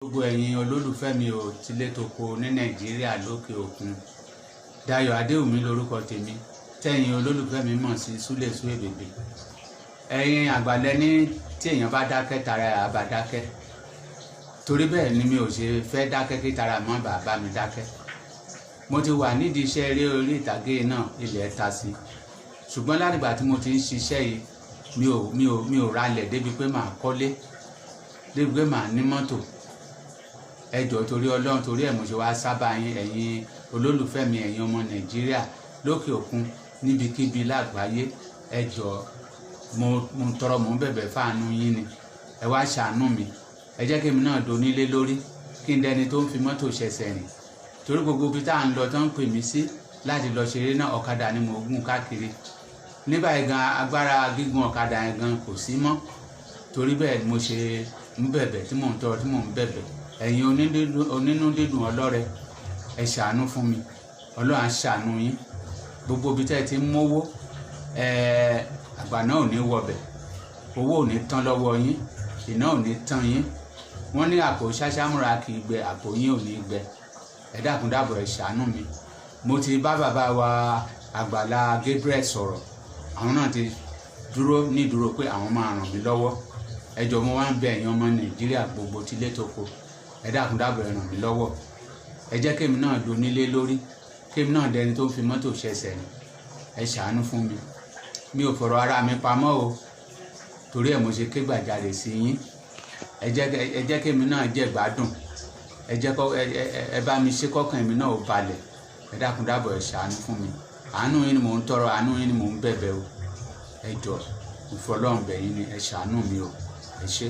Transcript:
Gbogbo ẹ̀yin olólùfẹ́ mi ò tilé toko ní Nàìjíríà lókè òkun. Dayo Adewunmi lórúkọ tèmi, tẹ́yin olólùfẹ́ mi mọ̀ sí Súlè Suebebe. Ẹ̀yin àgbàlẹ̀ ní tí èèyàn bá dákẹ́ tara ẹ̀ á bá dákẹ́. Torí bẹ́ẹ̀ ni mi ò ṣe fẹ́ dákẹ́ kí tara mọ́ bàbá mi dákẹ́. Mo ti wà nídìí iṣẹ́ eré orí ìtàgé náà ilẹ̀ ta sí. Ṣùgbọ́n látìgbà tí mo ti ń ṣiṣẹ́ yìí mi ò ralẹ̀ débi pé màá kọ́lé, débi pé màá ní mọ́tò. Ẹ jọ̀ọ́ torí Ọlọ́run, torí ẹ̀ mo ṣe wá sábà yín ẹ̀yin olólùfẹ́ mi, ẹ̀yin ọmọ Nàìjíríà lókè òkun níbikíbi lágbàáyé. Ẹ jọ̀ọ́ mo ń tọrọ, mo ń bẹ̀bẹ̀ fáànú yín ni. Ẹ wá ṣàánú mi, ẹ jẹ́ kí mi náà donílé lórí, kí n dẹni tó ń fi mọ́tò ṣẹ̀ṣẹ̀ rìn. Torí gbogbo ibi tá à ń lọ tó ń pè mí sí láti lọ ṣeré náà, ọ̀kadà ni mo gùn káàkiri. Ní báyìí gan agbára gígùn ọ̀kadà yẹn gan kò sí mọ́. Torí bẹ́ẹ̀ mo ṣe ń bẹ̀bẹ̀ tí mò ń tọrọ, tí mò ń bẹ̀bẹ̀. Ẹ̀yin onínú dídùn ọlọ́rẹ, ẹ ṣàánú fún mi. Ọlọ́run á ṣàánú yín. Gbogbo ibi tẹ́ ẹ ti ń mówó, àgbà náà ò ní wọbẹ̀, owó ò ní tán lọ́wọ́ yín, iná ò ní tán yín. Wọ́n ní àpò ṣáṣámúra kì í gbẹ, àpò yín ò ní gbẹ. Ẹ dákun dábọ̀, ẹ ṣàánú mi. Mo ti bá bàbá wa Àgbàlá Gabriel sọ̀rọ̀, àwọn náà ti dúró ní ìdúró pé àwọn máa ràn mí lọ́wọ́. Ẹ jọ̀ọ́ mo wá ń bẹ̀ ẹ̀yin ọmọ Nàìjíríà gbogbo tilé toko, ẹ dákun dábọ̀, ẹ ràn mí lọ́wọ́. Ẹ jẹ́ kémi náà donílé lórí, kémi náà dẹni tó ń fi mọ́tò ṣẹ̀ṣẹ̀ rìn. Ẹ ṣàánú fún mi. Mi ò fọ̀rọ̀ ara mi pamọ́ o, torí ẹ̀ mo ṣe ké gbàjarè sí yín. Ẹ jẹ́ kémi náà jẹ́ gbádùn. Ẹ bá mi ṣe kọ́kàn mi náà ó balẹ̀. Ẹ dákun dábọ̀, ẹ ṣàánú fún mi. Àánú yín ni mò ń tọrọ, àánú yín ni mò ń bẹ̀bẹ̀ o. Ẹ jọ̀ọ́, ìfọlọ́run bẹ̀ yín ni, ẹ ṣàánú mi o. Ẹ ṣé.